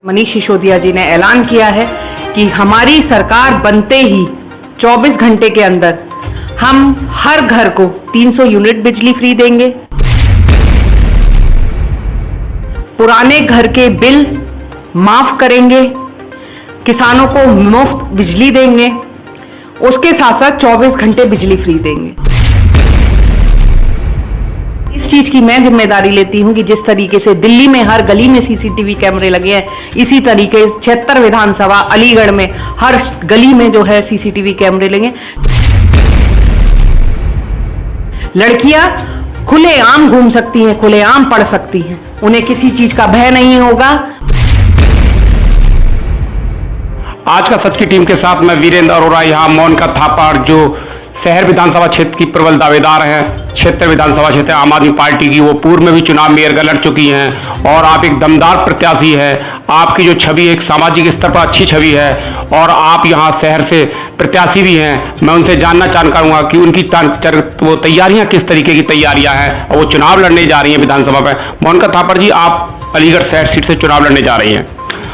मनीष सिसोदिया जी ने ऐलान किया है कि हमारी सरकार बनते ही 24 घंटे के अंदर हम हर घर को 300 यूनिट बिजली फ्री देंगे। पुराने घर के बिल माफ करेंगे, किसानों को मुफ्त बिजली देंगे, उसके साथ साथ 24 घंटे बिजली फ्री देंगे। इस चीज की मैं जिम्मेदारी लेती हूं कि जिस तरीके से दिल्ली में हर गली में सीसीटीवी कैमरे लगे हैं, इसी तरीके 76 विधानसभा अलीगढ़ में हर गली में जो है सीसीटीवी कैमरे लगे। लड़कियां खुलेआम घूम सकती हैं, खुलेआम पढ़ सकती हैं, उन्हें किसी चीज का भय नहीं होगा। आज का सच की टीम के साथ मैं वीरेंद्र अरोड़ा, यहाँ मोनिका थापड़ जो शहर विधानसभा क्षेत्र की प्रबल दावेदार हैं, क्षेत्र विधानसभा क्षेत्र आम आदमी पार्टी की, वो पूर्व में भी चुनाव मेयर का लड़ चुकी हैं और आप एक दमदार प्रत्याशी है। आपकी जो छवि एक सामाजिक स्तर पर अच्छी छवि है और आप यहाँ शहर से प्रत्याशी भी हैं। मैं उनसे जानना चाहूँगा कि उनकी वो तैयारियाँ किस तरीके की तैयारियाँ हैं और वो चुनाव लड़ने जा रही हैं विधानसभा में। मोनिका थापड़ जी, आप अलीगढ़ शहर सीट से चुनाव लड़ने जा रही हैं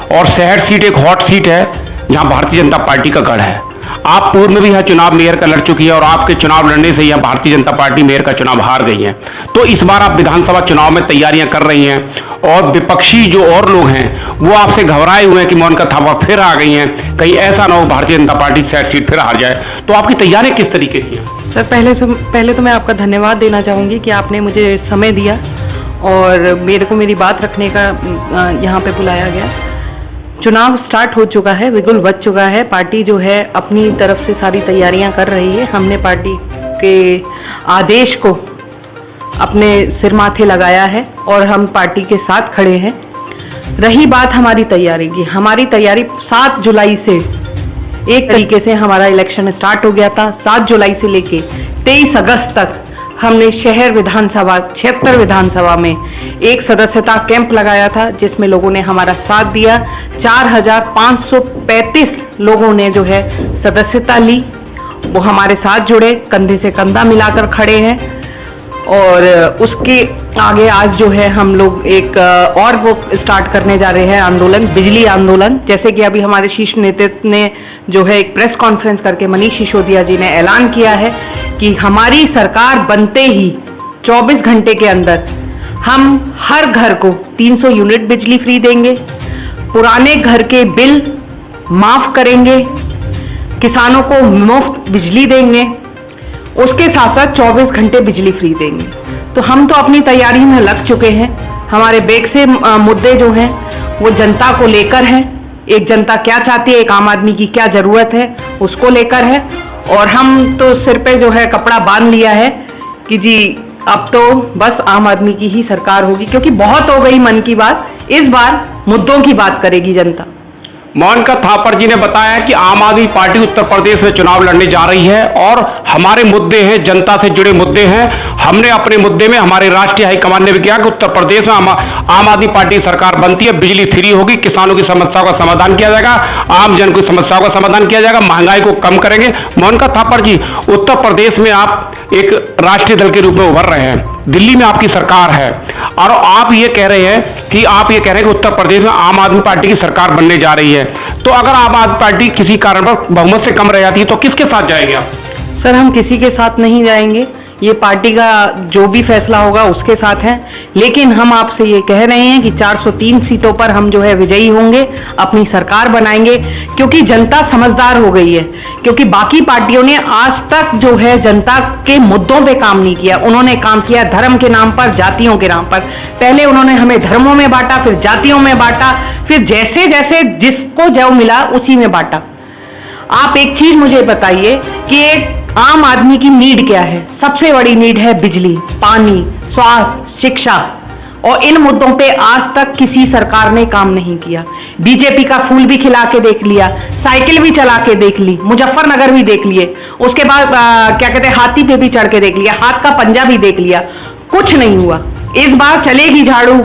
और शहर सीट एक हॉट सीट है जहाँ भारतीय जनता पार्टी का गढ़ है। आप पूर्व में भी यहाँ चुनाव मेयर का लड़ चुकी है और आपके चुनाव लड़ने से यहाँ भारतीय जनता पार्टी मेयर का चुनाव हार गई है। तो इस बार आप विधानसभा चुनाव में तैयारियां कर रही हैं और विपक्षी जो और लोग हैं वो आपसे घबराए हुए हैं कि मोनिका थापड़ फिर आ गई हैं, कहीं ऐसा ना हो भारतीय जनता पार्टी शहर सीट फिर हार जाए। तो आपकी तैयारियां किस तरीके की हैं? सर, पहले तो मैं आपका धन्यवाद देना चाहूँगी कि आपने मुझे समय दिया और मेरे को मेरी बात रखने का यहाँ पे बुलाया गया। चुनाव स्टार्ट हो चुका है, बिल्कुल बच चुका है। पार्टी जो है अपनी तरफ से सारी तैयारियां कर रही है। हमने पार्टी के आदेश को अपने सिर माथे लगाया है और हम पार्टी के साथ खड़े हैं। रही बात हमारी तैयारी की, हमारी तैयारी 7 जुलाई से एक तरीके से हमारा इलेक्शन स्टार्ट हो गया था। 7 जुलाई से लेके 23 अगस्त तक हमने शहर विधानसभा 76 विधानसभा में एक सदस्यता कैंप लगाया था जिसमें लोगों ने हमारा साथ दिया। 4535 लोगों ने जो है सदस्यता ली, वो हमारे साथ जुड़े, कंधे से कंधा मिलाकर खड़े हैं। और उसके आगे आज जो है हम लोग एक और वो स्टार्ट करने जा रहे हैं आंदोलन, बिजली आंदोलन। जैसे कि अभी हमारे शीर्ष नेतृत्व ने जो है एक प्रेस कॉन्फ्रेंस करके मनीष सिसोदिया जी ने ऐलान किया है कि हमारी सरकार बनते ही 24 घंटे के अंदर हम हर घर को 300 यूनिट बिजली फ्री देंगे, पुराने घर के बिल माफ करेंगे, किसानों को मुफ्त बिजली देंगे, उसके साथ साथ 24 घंटे बिजली फ्री देंगे। तो हम तो अपनी तैयारी में लग चुके हैं। हमारे बेग से मुद्दे जो हैं वो जनता को लेकर हैं। एक जनता क्या चाहती है, एक आम आदमी की क्या जरूरत है, उसको लेकर है। और हम तो सिर पे जो है कपड़ा बांध लिया है कि जी अब तो बस आम आदमी की ही सरकार होगी, क्योंकि बहुत हो गई मन की बात। इस बार मुद्दों की बात करेगी जनता। मोनिका थापड़ जी ने बताया कि आम आदमी पार्टी उत्तर प्रदेश में चुनाव लड़ने जा रही है और हमारे मुद्दे हैं, जनता से जुड़े मुद्दे हैं। हमने अपने मुद्दे में हमारे राष्ट्रीय हाईकमान ने भी किया कि उत्तर प्रदेश में आम आदमी पार्टी सरकार बनती है, बिजली फ्री होगी, किसानों की समस्याओं का समाधान किया जाएगा, आम जन की समस्याओं का समाधान किया जाएगा, महंगाई को कम करेंगे। मोनिका थापड़ जी, उत्तर प्रदेश में आप एक राष्ट्रीय दल के रूप में उभर रहे हैं, दिल्ली में आपकी सरकार है और आप ये कह रहे हैं कि उत्तर प्रदेश में आम आदमी पार्टी की सरकार बनने जा रही है। तो अगर आम आदमी पार्टी किसी कारण पर बहुमत से कम रह जाती है तो किसके साथ जाएंगे आप? सर, हम किसी के साथ नहीं जाएंगे, ये पार्टी का जो भी फैसला होगा उसके साथ है। लेकिन हम आपसे ये कह रहे हैं कि 403 सीटों पर हम जो है विजयी होंगे, अपनी सरकार बनाएंगे, क्योंकि जनता समझदार हो गई है। क्योंकि बाकी पार्टियों ने आज तक जो है जनता के मुद्दों पे काम नहीं किया। उन्होंने काम किया धर्म के नाम पर, जातियों के नाम पर। पहले उन्होंने हमें धर्मों में बांटा, फिर जातियों में बांटा, फिर जैसे जैसे जिसको जो मिला उसी में बांटा। आप एक चीज मुझे बताइए कि एक आम आदमी की नीड क्या है? सबसे बड़ी नीड है बिजली, पानी, स्वास्थ्य, शिक्षा। और इन मुद्दों पे आज तक किसी सरकार ने काम नहीं किया। बीजेपी का फूल भी खिला के देख लिया, साइकिल भी चला के देख ली, मुजफ्फरनगर भी देख लिए, उसके बाद क्या कहते हैं हाथी पे भी चढ़ के देख लिया, हाथ का पंजा भी देख लिया, कुछ नहीं हुआ। इस बार चलेगी झाड़ू,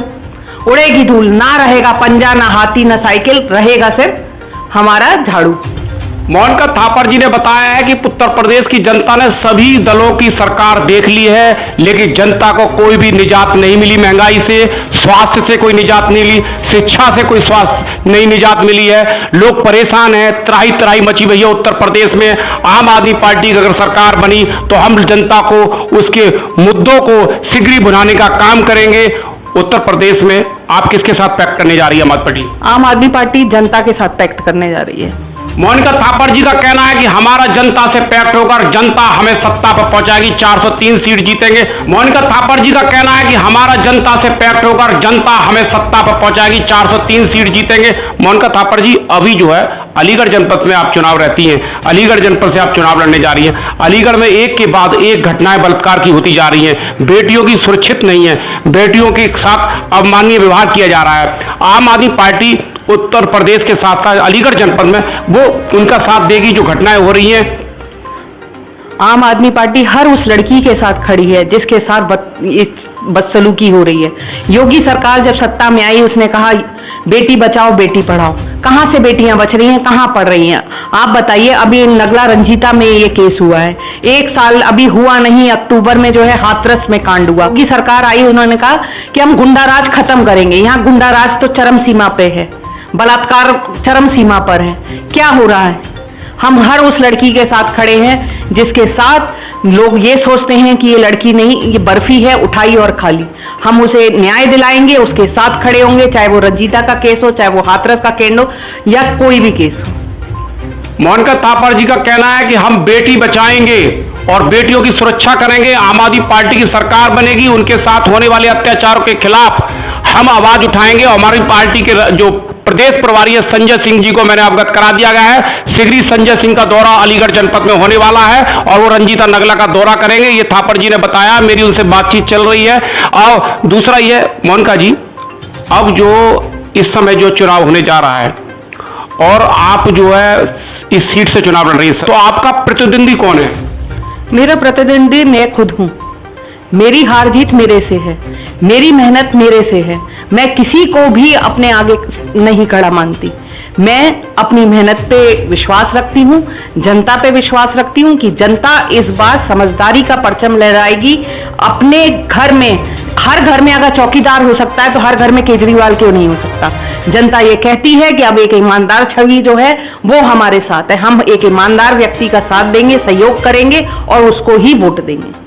उड़ेगी धूल, ना रहेगा पंजा, ना हाथी, ना साइकिल, रहेगा सिर्फ हमारा झाड़ू। मोनिका थापर जी ने बताया है कि उत्तर प्रदेश की जनता ने सभी दलों की सरकार देख ली है, लेकिन जनता को कोई भी निजात नहीं मिली। महंगाई से, स्वास्थ्य से कोई निजात नहीं मिली, शिक्षा से कोई स्वास्थ्य नहीं निजात मिली है। लोग परेशान हैं, त्राही त्राही मची हुई है उत्तर प्रदेश में। आम आदमी पार्टी की अगर सरकार बनी तो हम जनता को उसके मुद्दों को शीघ्र भुनाने का काम करेंगे। उत्तर प्रदेश में आप किसके साथ पैक्ट करने जा रही है आम आदमी पार्टी? आम आदमी पार्टी जनता के साथ पैक्ट करने जा रही है। मोनिका थापर जी का कहना है कि हमारा जनता से पैक्ट होकर जनता हमें सत्ता पर पहुंचाएगी, 403 सीट जीतेंगे। मोनिका थापर जी का कहना है कि हमारा जनता से पैक्ट होकर जनता हमें सत्ता पर पहुंचाएगी, 403 सीट जीतेंगे। मोनिका थापर जी, अभी जो है अलीगढ़ जनपद में आप चुनाव रहती हैं, अलीगढ़ जनपद से आप चुनाव लड़ने जा रही हैं। अलीगढ़ में एक के बाद एक घटनाएं बलात्कार की होती जा रही हैं, बेटियों की सुरक्षित नहीं है, बेटियों के साथ अवमाननीय व्यवहार किया जा रहा है। आम आदमी पार्टी उत्तर प्रदेश के साथ साथ अलीगढ़ जनपद में वो उनका साथ देगी जो घटनाएं हो रही हैं? आम आदमी पार्टी हर उस लड़की के साथ खड़ी है जिसके साथ बदसलूकी हो रही है। योगी सरकार जब सत्ता में आई उसने कहा बेटी बचाओ बेटी पढ़ाओ। कहां से बेटियां बच रही हैं, कहां पढ़ रही हैं? आप बताइए। अभी नगला रंजीता में ये केस हुआ है, 1 साल अभी हुआ नहीं, अक्टूबर में जो है हाथरस में कांड हुआ। योगी सरकार आई, उन्होंने कहा कि हम गुंडाराज खत्म करेंगे। यहाँ गुंडाराज तो चरम सीमा पे है, बलात्कार चरम सीमा पर है। क्या हो रहा है? हम हर उस लड़की के साथ खड़े हैं जिसके साथ लोग ये सोचते हैं कि ये लड़की नहीं, ये बर्फी है, उठाई और खा ली। हम उसे न्याय दिलाएंगे, उसके साथ खड़े होंगे, चाहे वो रंजीता का केस हो, चाहे वो हाथरस का केस हो या कोई भी केस हो। मोनिका थापर जी का कहना है कि हम बेटी बचाएंगे और बेटियों की सुरक्षा करेंगे। आम आदमी पार्टी की सरकार बनेगी, उनके साथ होने वाले अत्याचारों के खिलाफ हम आवाज उठाएंगे। और हमारी पार्टी के जो प्रदेश प्रभारी है संजय सिंह जी को मैंने अवगत करा दिया गया है। शीघ्र संजय सिंह का दौरा अलीगढ़ जनपद में होने वाला है और वो रंजीता नगला का दौरा करेंगे, ये थापर जी ने बताया। मेरी उनसे बातचीत चल रही है। और दूसरा ये मोनिका जी, अब जो इस समय जो चुनाव होने जा रहा है और आप जो है इस सीट से चुनाव लड़ रही है, तो आपका प्रतिद्वंदी कौन है? मेरा प्रतिद्वंदी मैं खुद हूं। मेरी हार जीत मेरे से है, मेरी मेहनत मेरे से है। मैं किसी को भी अपने आगे नहीं खड़ा मानती। मैं अपनी मेहनत पे विश्वास रखती हूँ, जनता पे विश्वास रखती हूँ कि जनता इस बार समझदारी का परचम लहराएगी। अपने घर में, हर घर में अगर चौकीदार हो सकता है तो हर घर में केजरीवाल क्यों नहीं हो सकता? जनता ये कहती है कि अब एक ईमानदार छवि जो है वो हमारे साथ है। हम एक ईमानदार व्यक्ति का साथ देंगे, सहयोग करेंगे और उसको ही वोट देंगे।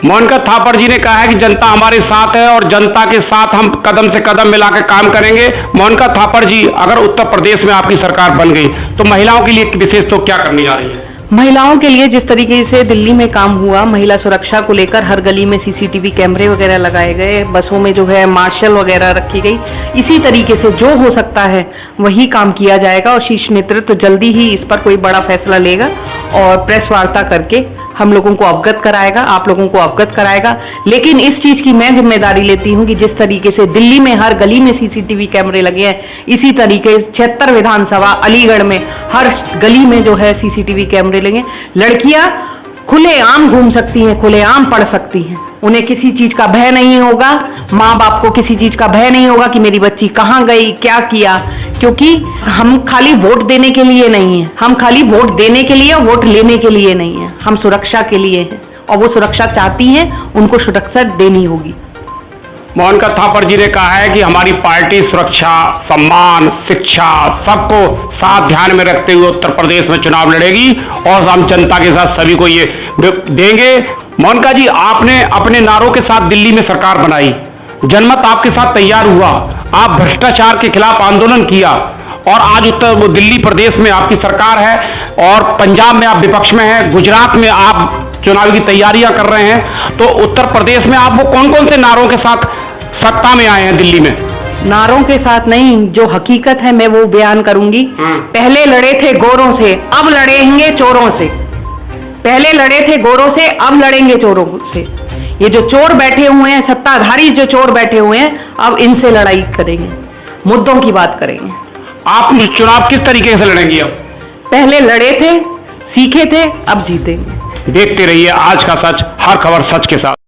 मोनिका थापर जी ने कहा है कि जनता हमारे साथ है और जनता के साथ हम कदम से कदम मिलाकर काम करेंगे। मोनिका थापर जी, अगर उत्तर प्रदेश में आपकी सरकार बन गई तो महिलाओं के लिए विशेष तो क्या करने जा रही है? महिलाओं के लिए जिस तरीके से दिल्ली में काम हुआ, महिला सुरक्षा को लेकर हर गली में सीसीटीवी कैमरे वगैरह लगाए गए, बसों में जो है मार्शल वगैरह रखी गई, इसी तरीके से जो हो सकता है वही काम किया जाएगा। और शीर्ष नेतृत्व जल्दी ही इस पर कोई बड़ा फैसला लेगा और प्रेस वार्ता करके हम लोगों को अवगत कराएगा, आप लोगों को अवगत कराएगा। लेकिन इस चीज की मैं जिम्मेदारी लेती हूँ कि जिस तरीके से दिल्ली में हर गली में सीसीटीवी कैमरे लगे हैं, इसी तरीके से 76 विधानसभा अलीगढ़ में हर गली में जो है सीसीटीवी कैमरे लगे। लड़कियां खुलेआम घूम सकती हैं, खुलेआम पढ़ सकती हैं, उन्हें किसी चीज का भय नहीं होगा। माँ बाप को किसी चीज का भय नहीं होगा कि मेरी बच्ची कहाँ गई, क्या किया। क्योंकि हम खाली वोट देने के लिए नहीं है, हम खाली वोट देने के लिए, वोट लेने के लिए नहीं है, हम सुरक्षा के लिए हैं और वो सुरक्षा चाहती हैं, उनको सुरक्षा देनी होगी। मोनिका थापर जी ने कहा है कि हमारी पार्टी सुरक्षा, सम्मान, शिक्षा सबको साथ ध्यान में रखते हुए उत्तर प्रदेश में चुनाव लड़ेगी और हम जनता के साथ सभी को ये देंगे। मोनिका जी, आपने अपने नारों के साथ दिल्ली में सरकार बनाई, जनमत आपके साथ तैयार हुआ, आप भ्रष्टाचार के खिलाफ आंदोलन किया और आज उत्तर दिल्ली प्रदेश में आपकी सरकार है और पंजाब में आप विपक्ष में हैं, गुजरात में आप चुनाव की तैयारियां कर रहे हैं। तो उत्तर प्रदेश में आप वो कौन कौन से नारों के साथ सत्ता में आए हैं दिल्ली में? नारों के साथ नहीं, जो हकीकत है मैं वो बयान करूंगी। पहले लड़े थे गोरों से, अब लड़ेंगे चोरों से। पहले लड़े थे गोरों से, अब लड़ेंगे चोरों से। ये जो चोर बैठे हुए हैं, सत्ताधारी जो चोर बैठे हुए हैं, अब इनसे लड़ाई करेंगे, मुद्दों की बात करेंगे। आप चुनाव किस तरीके से लड़ेंगी? अब पहले लड़े थे, सीखे थे, अब जीतेंगे। देखते रहिए आज का सच, हर खबर सच के साथ।